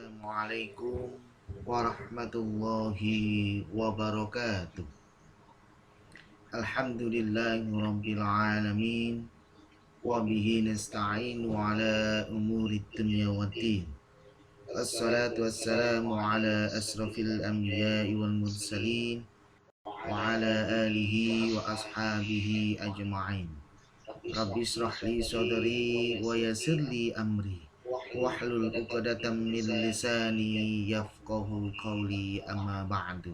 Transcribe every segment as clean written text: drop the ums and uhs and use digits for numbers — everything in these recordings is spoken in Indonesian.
Assalamualaikum warahmatullahi wabarakatuh. Alhamdulillahirabbil alamin wa bihi nasta'inu ala umuri dunya waddin. Wassalatu wassalamu ala asrafil anbiya'i wal mursalin wa ala alihi wa ashabihi ajma'in. Rabbi israh li sadri wa yassir li amri wahlul 'uqdatam min lisani yafqahu qawli, amma ba'du.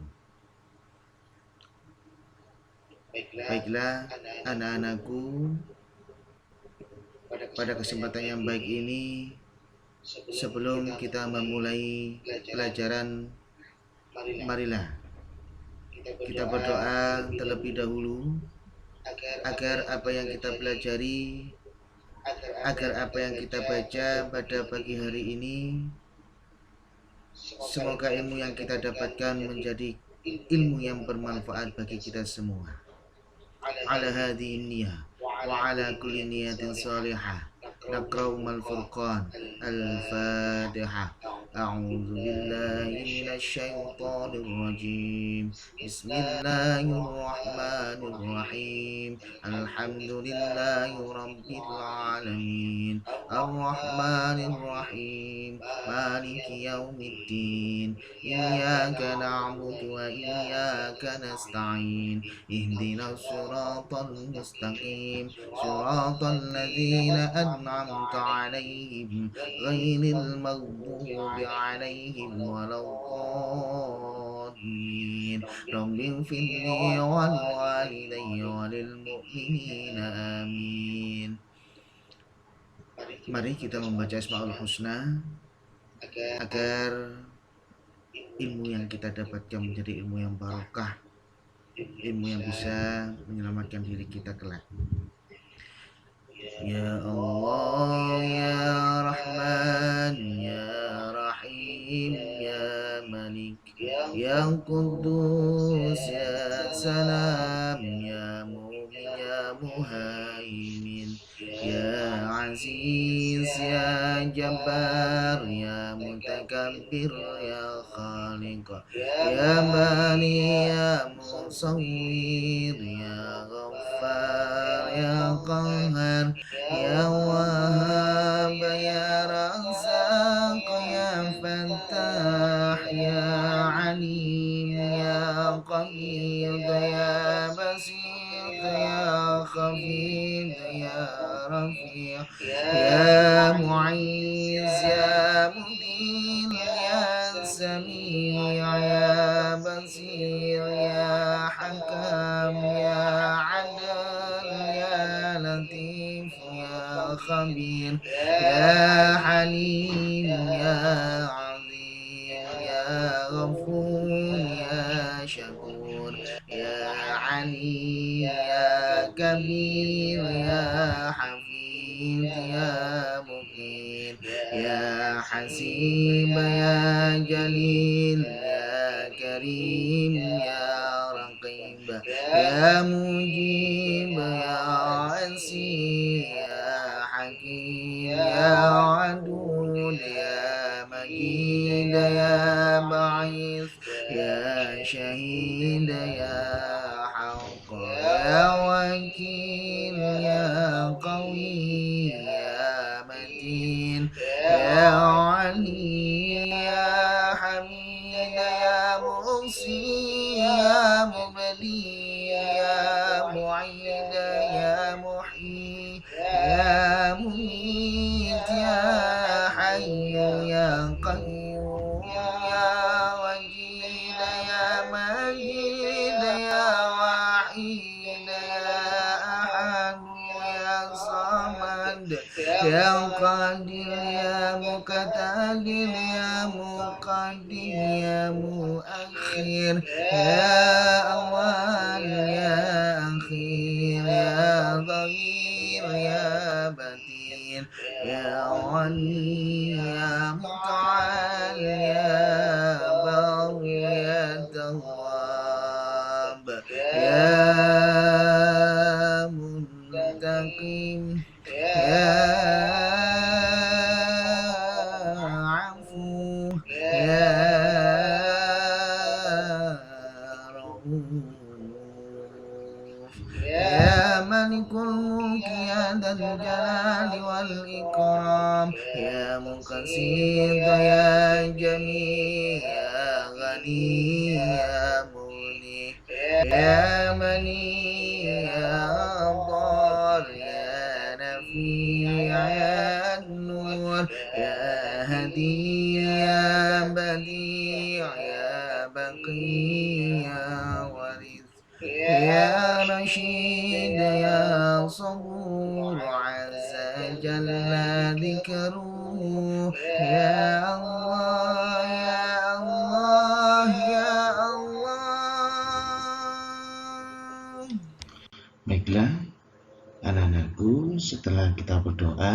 Baiklah anak-anakku, pada kesempatan yang baik ini, sebelum kita memulai pelajaran, marilah kita berdoa terlebih dahulu agar apa yang kita pelajari, agar apa yang kita baca pada pagi hari ini, semoga ilmu yang kita dapatkan menjadi ilmu yang bermanfaat bagi kita semua. Ala hadhihi niyyah wa ala kulli niyatin salihah naqra'u mal furqan. Al-Fatihah. A'udzu billahi minasy syaithanir rajim. Bismillahirrahmanirrahim. Alhamdulillahi rabbil alamin. Ar-Rahmanir Rahim. Maliki yaumiddin. Iyyaka na'budu wa iyyaka nasta'in. Ihdinas siratal mustaqim. Siratal ladzina an'amta 'alaihim ghairil maghdubi 'alaihim waladdallin. Rabbighfirli wa liwalidayya wa lil mu'minina amin. Mari kita membaca Asmaul Husna agar ilmu yang kita dapatkan menjadi ilmu yang barokah, ilmu yang bisa menyelamatkan diri kita kelak. Ya Allah, Ya Rahman, Ya Rahim, Ya Malik, Ya Quddus, Ya Salam, Ya Mu'min, Ya Muhaimin, Ya Aziz, Ya Jabbar, Ya Mutakabbir, Ya Khaliq, Ya Bani, Ya Musawwir, Ya Ghaffar, Ya Qahhar, Ya Wahhab, Ya Razzaq, Ya Fattah, Ya Alim, Ya Qadir, Ya Basit, Ya Khafid, Ya Rafi', Ya Mu'izz, Ya Mudin, Ya Sami', Ya Basir, Ya Hakam, Ya Adil, Ya Latif, Ya Khabir, Ya Halim, Ya Azim, Ya Ghafur, Ya Syakur, Ya Ali, Ya Kabir, Ya Hafid, Ya Muqim, Ya Hasib, Ya Jalil, Ya Karim, Ya Raqib, Ya Mujib, Ya Ansi, Ya Hakim, Ya Adud, Ya Majid, Ya Ba'ith, Ya Syahid, Ya Haqq, Ya Wakil, Ya Qawi, Ya Matin, Ya Ali, Ya Hamid, Ya Muhsi, Ya Mubli, Ya Mu'id, Ya Muhyi, Ya Mumit, Ya Hayyu, Ya Qayyum, Ya Wajid, Ya Majid, Ya Wahid, Ya Ahad, Ya Samad, Ya Qadir, Ya Muqtadir, Ya Muqaddim, Ya Muakhir, Ya Awal, Ya Akhir, Ya Dhahir, Ya Batin, Ya Wali, Ya Muta'al, Ya Bar, Ya Tawwab, Ya Muntaqim, Ya Afu, يا ملك الملك يا ذا الجلال والإكرام يا مقسيط يا جميل يا غني يا مغني يا مني يا ضار يا نفيع يا نور يا هدي يا بديع يا بقي يا ورث يا رشيد يا صبور عز جل ذكره يا الله يا الله يا الله. Baiklah anak-anakku, setelah kita berdoa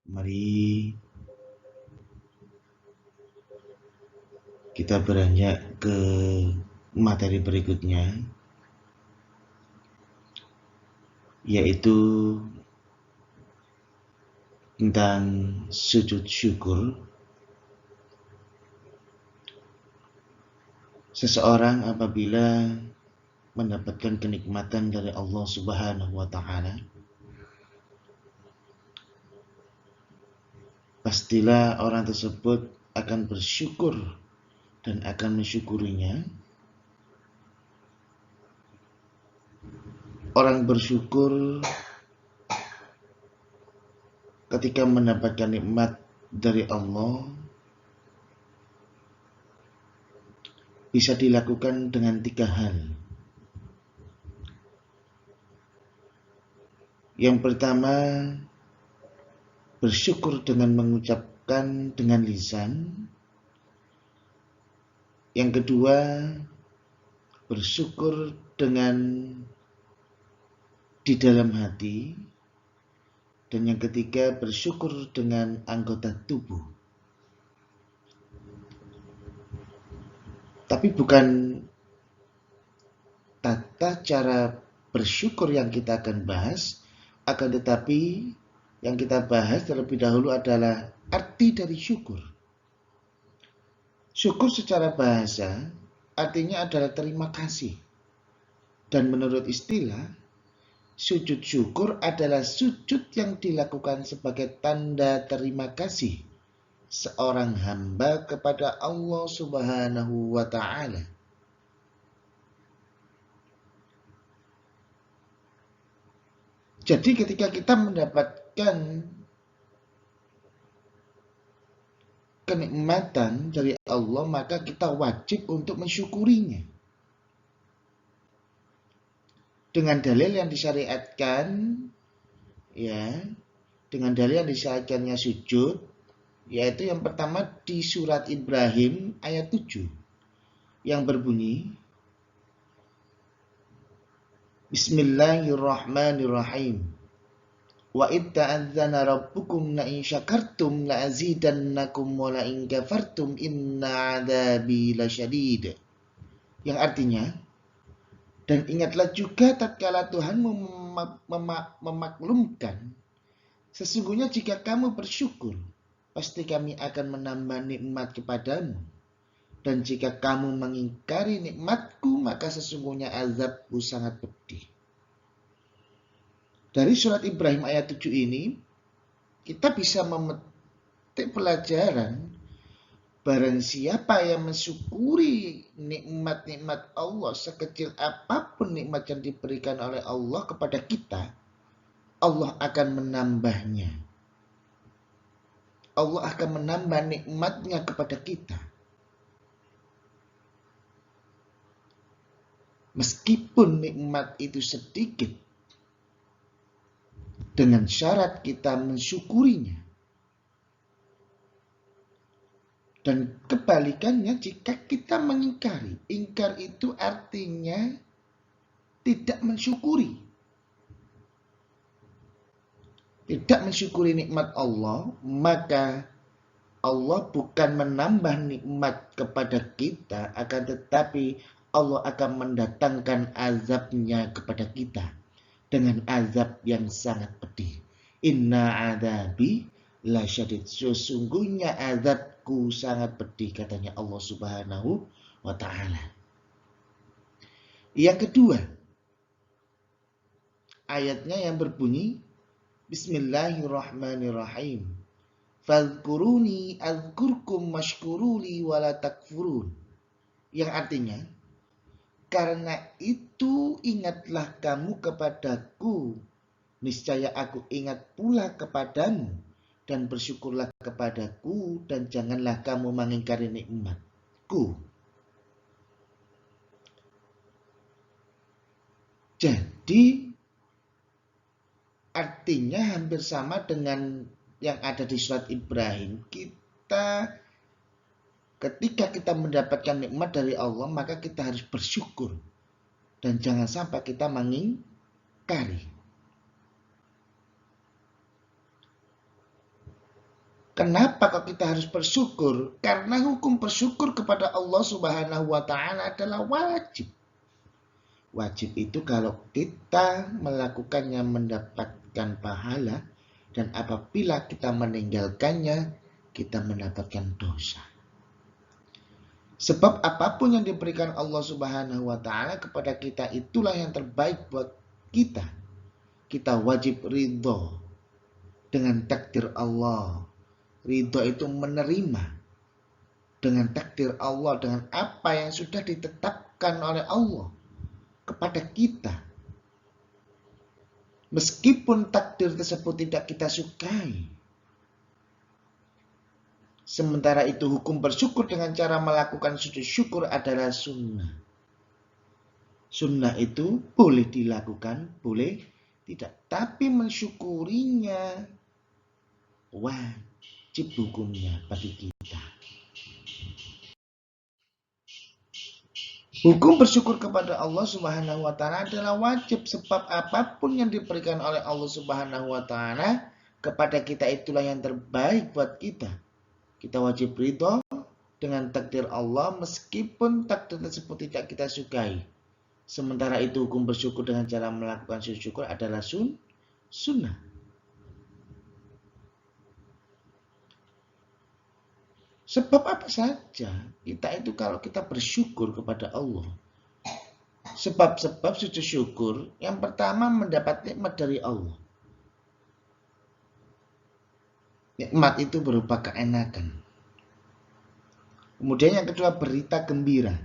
Mari kita beranjak ke materi berikutnya, yaitu tentang sujud syukur. Seseorang apabila mendapatkan kenikmatan dari Allah Subhanahu wa Ta'ala, pastilah orang tersebut akan bersyukur dan akan mensyukurinya. Orang bersyukur ketika mendapatkan nikmat dari Allah bisa dilakukan dengan 3 hal. Yang pertama, bersyukur dengan mengucapkan dengan lisan. Yang kedua, bersyukur dengan di dalam hati. Dan yang ketiga, bersyukur dengan anggota tubuh. Tapi bukan tata cara bersyukur yang kita akan bahas, akan tetapi yang kita bahas terlebih dahulu adalah arti dari syukur. Syukur secara bahasa artinya adalah terima kasih. Dan menurut istilah, sujud syukur adalah sujud yang dilakukan sebagai tanda terima kasih seorang hamba kepada Allah Subhanahu wa Ta'ala. Jadi ketika kita mendapatkan kenikmatan dari Allah, maka kita wajib untuk mensyukurinya. Dengan dalil yang disyariatkan, ya, dengan dalil yang disyariatkannya sujud, yaitu yang pertama di surat Ibrahim ayat 7 yang berbunyi, Bismillahirrahmanirrahim. Wa id ta'adzana rabbukum la in syakartum la azidannakum wa la in kafartum inna 'adzabi lasyadid. Yang artinya, dan ingatlah juga tatkala Tuhan memaklumkan, sesungguhnya jika kamu bersyukur, pasti kami akan menambah nikmat kepadamu. Dan jika kamu mengingkari nikmatku, maka sesungguhnya azabku sangat pedih. Dari surat Ibrahim ayat 7 ini, kita bisa memetik pelajaran, barang siapa yang mensyukuri nikmat-nikmat Allah, sekecil apapun nikmat yang diberikan oleh Allah kepada kita, Allah akan menambahnya. Allah akan menambah nikmatnya kepada kita. Meskipun nikmat itu sedikit, dengan syarat kita mensyukurinya. Dan kebalikannya jika kita mengingkari. Ingkar itu artinya tidak mensyukuri. Tidak mensyukuri nikmat Allah, maka Allah bukan menambah nikmat kepada kita, akan tetapi Allah akan mendatangkan azabnya kepada kita dengan azab yang sangat pedih. Inna adabi lasyadid. Sesungguhnya azabku sangat pedih, katanya Allah Subhanahu wa Ta'ala. Yang kedua, ayatnya yang berbunyi Bismillahirrahmanirrahim. Fadhkuruni azkurkum mashkuruli wala takfurun. Yang artinya, karena itu ingatlah kamu kepadaku, niscaya aku ingat pula kepadamu, dan bersyukurlah kepadaku, dan janganlah kamu mengingkari nikmatku. Jadi artinya hampir sama dengan yang ada di surat Ibrahim. Ketika kita mendapatkan nikmat dari Allah, maka kita harus bersyukur. Dan jangan sampai kita mengingkari. Kenapa kok kita harus bersyukur? Karena hukum bersyukur kepada Allah Subhanahu wa Ta'ala adalah wajib. Wajib itu kalau kita melakukannya mendapatkan pahala, dan apabila kita meninggalkannya, kita mendapatkan dosa. Sebab apapun yang diberikan Allah Subhanahu wa Ta'ala kepada kita, itulah yang terbaik buat kita. Kita wajib ridho dengan takdir Allah. Ridho itu menerima dengan takdir Allah, dengan apa yang sudah ditetapkan oleh Allah kepada kita. Meskipun takdir tersebut tidak kita sukai. Sementara itu hukum bersyukur dengan cara melakukan sujud syukur adalah sunnah. Sunnah itu boleh dilakukan, boleh tidak. Tapi mensyukurinya wajib hukumnya bagi kita. Hukum bersyukur kepada Allah Subhanahu wa Ta'ala adalah wajib, sebab apapun yang diberikan oleh Allah Subhanahu wa Ta'ala kepada kita, itulah yang terbaik buat kita. Kita wajib ridho dengan takdir Allah meskipun takdir tersebut tidak kita sukai. Sementara itu hukum bersyukur dengan cara melakukan sujud syukur adalah sunnah. Sebab apa saja kita itu kalau kita bersyukur kepada Allah. Sebab-sebab sujud syukur yang pertama mendapat nikmat dari Allah. Nikmat itu berupa keenakan. Kemudian yang kedua berita gembira.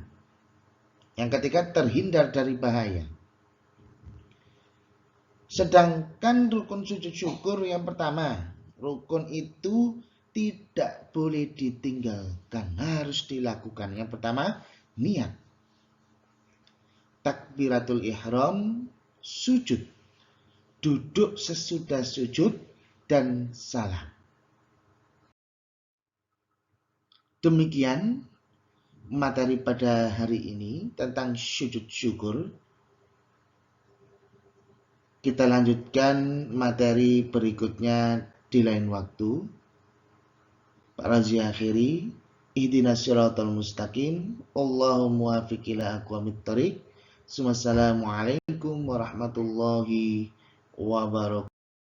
Yang ketiga terhindar dari bahaya. Sedangkan rukun sujud syukur yang pertama, rukun itu tidak boleh ditinggalkan, harus dilakukan. Yang pertama, niat. Takbiratul ihram, sujud. Duduk sesudah sujud, dan salam. Demikian materi pada hari ini tentang sujud syukur. Kita lanjutkan materi berikutnya di lain waktu. Pak Razi akhiri, ihdinas siratal mustaqim, Allahumma muwaffiq ila aqwamit thoriq. Wassalamualaikum warahmatullahi wabarakatuh.